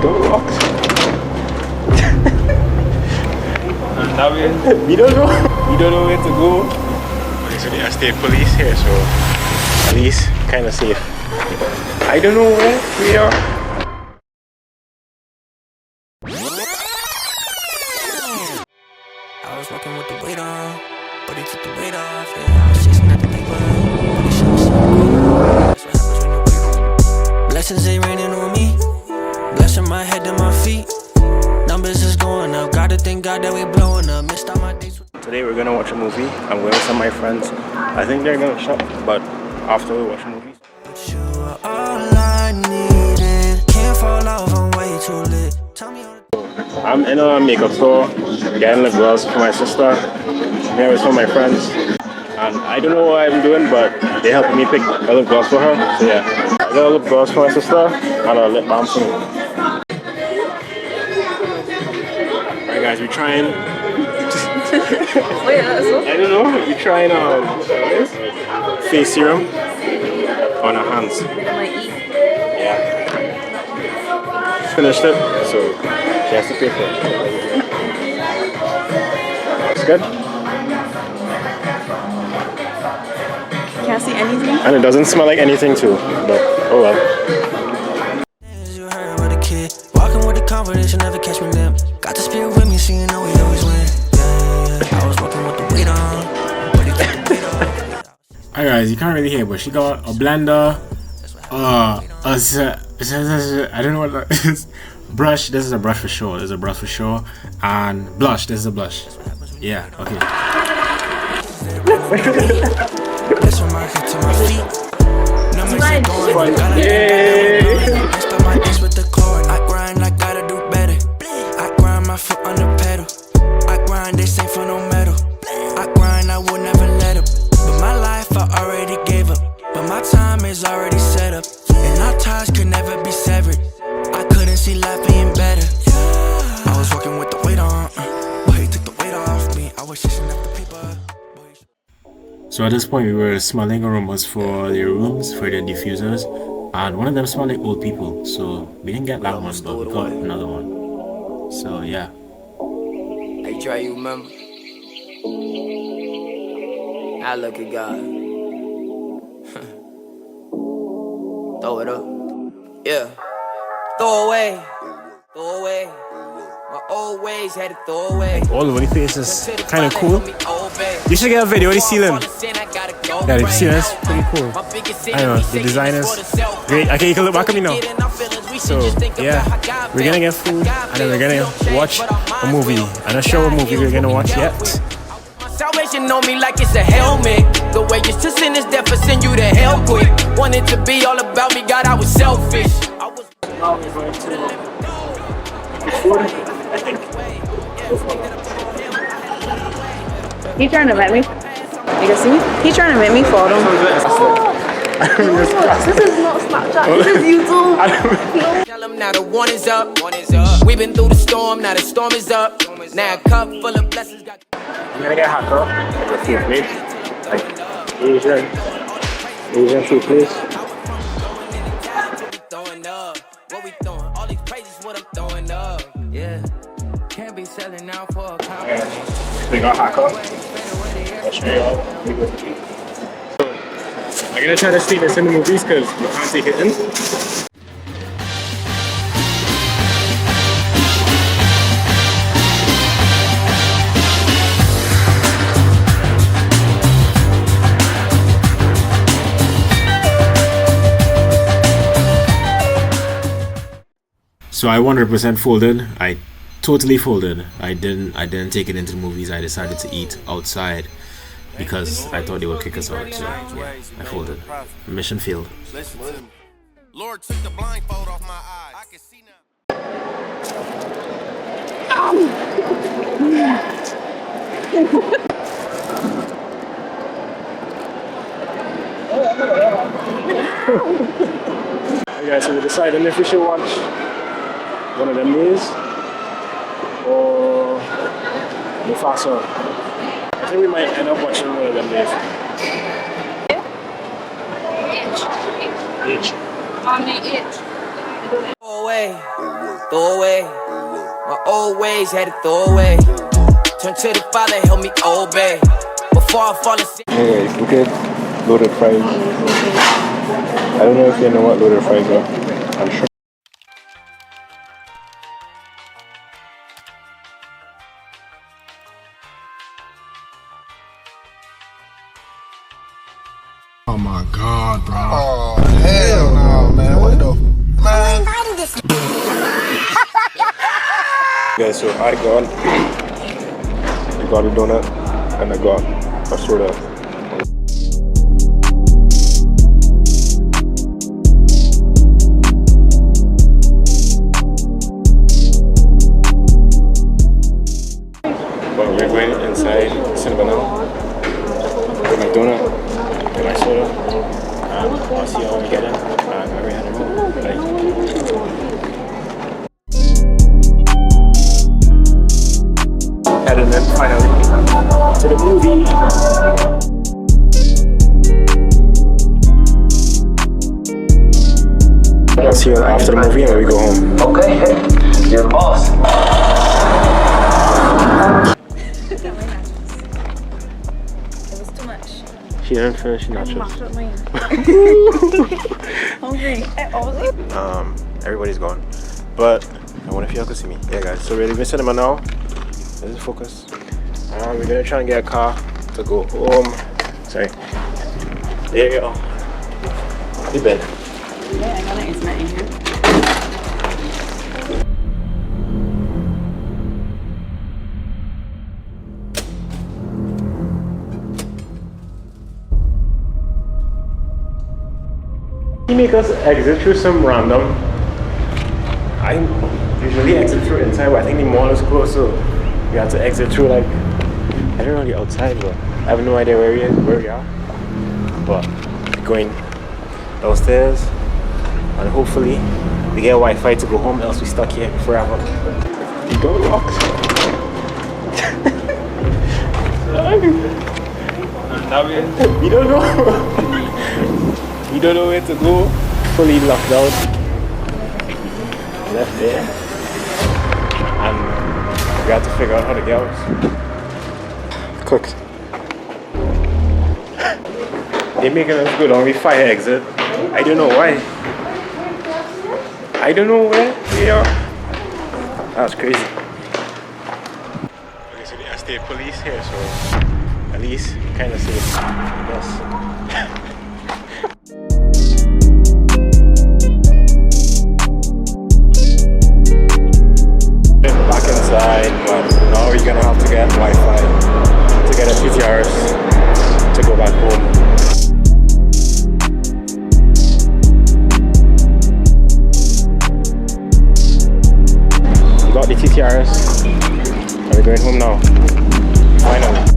Don't walk. And that way, We don't know. We don't know where to go. okay, so there are state police here, so at least kind of safe. I don't know where we are. I was walking with the weight on, but he took the weight off. Yeah, I was chasing at the paper, but he showed me that's what happens when you wait. Blessings ain't raining on me, blessing my head and my feet. Numbers is going up, gotta thank God that we blowing up. Missed all my dates. Today we're gonna watch a movie. I'm with some of my friends. I think they're gonna shop, but after we watch the movie. But you are all I needed. Can't fall off, I'm way too lit. Tell me all the I'm in a makeup store getting lip gloss for my sister. Here with some of my friends. And I don't know what I'm doing, but they helped me pick a lip gloss for her. So yeah, I got a lip gloss for my sister and a lip balm for me. Alright guys, we're trying. Wait, that's what? I don't know, we're trying face serum on our hands. Yeah. Finished it, so she has to pay for it. It's good. Can't see anything. And it doesn't smell like anything too, but oh well. you heard about a kid. Walking with the confidence, you never catch me limp. Got the spirit with me, so you know we always win. Yeah. I was walking with the weight on, but he took the weight off. Alright guys, you can't really hear, but she got a blender, I don't know what that is. Brush, this is a brush for sure. This is a brush for sure. And blush, this is a blush. Yeah, okay. That's from my head to my feet. Numbers are going, my days with the cord. I grind, I gotta do better. I grind my foot on the pedal. I grind, this ain't for no medal. I grind, I will never let up. But my life I already gave up. But my time is already set up. And our ties could never be severed. I couldn't see life being better. I was walking with the weight on, but he took the weight off me. I was chasing after paper. So at this point we were smelling aromas for their rooms, for their diffusers, and one of them smelled like old people, so we didn't get that one, but we got another one. So yeah. Hey Trey, you remember? I look at God. Throw it up. Yeah. Throw away. Throw away. My old ways had to throw away. All over the face is kind of cool. You should get a video of the ceiling. Yeah, the ceiling is pretty cool. I don't know, the design is great. Okay, you can look back at me now. So yeah, we're gonna get food and then we're gonna watch a movie. I'm not sure what movie we're gonna watch yet. Salvation on me like it's a helmet. The way you to sin is death for send you to hell quick. Wanted to be all about me, God, I was selfish. I was He trying to make me. You can see me? He trying to make me fall down. This is not Snapchat. This is YouTube. Tell them now the one is up. We've been through the storm, now the storm is up. Now a cup full of blessings got. I'm gonna get Hakka, like a food plate, like Asian food place. Throwing up, what we throwing? All these praises, what I'm throwing up. Yeah, can't be selling out for a compliment. We got Hakka. I'll show you all. I'm gonna try to see this in the movies because you can't see hitting. So I 100% folded. I totally folded. I didn't take it into the movies. I decided to eat outside because I thought they would kick us out. So yeah, I folded. Mission failed. Lord took the blindfold off my eyes. I can see now. Okay, so we decided if we should watch one of them days or Mufasa. I think we might end up watching one of them days. Itch. On the itch. Throw away. throw away. My old ways had to throw away. Turn to the Father, help me obey. Before I fall asleep. Hey guys, look at loaded fries. I don't know if you know what loaded fries are. I'm sure. Oh my god, bro. Oh, hell no, man. What the man? Guys, so I got a donut and I got a soda. But we're going inside the cinema now. Get my donut, get my soda, and I'll see y'all when we get in. And when we head home. Bye. Heading in finally to the movie. I'll see you after the movie and when we go home. Okay, you're the boss. It was too much. She didn't finish the nachos. Hungry. Everybody's gone. But I wonder if y'all could see me. Yeah guys, so we're leaving cinema now. This is focus. We're gonna try and get a car to go home. Sorry. There you go. The bed. Yeah, I got it. It's not in here. He make us exit through some random. I usually exit through inside, but I think the mall is closed, so we have to exit through like I don't know the outside, but I have no idea where we are. But we're going downstairs, and hopefully we get Wi-Fi to go home. Else we stuck here forever. The door locks. We don't know. We don't know where to go. Fully locked out. Left there. And we have to figure out how to get out. Cooked. They're making us go down the fire exit. I don't know why. I don't know where we are. That's crazy. Okay, so the state police here, so at least kind of safe. Yes. Back inside, but now we're gonna have to get Wi-Fi to get a PTRs to go back home. We got the TTRs and we're going home now. Finally.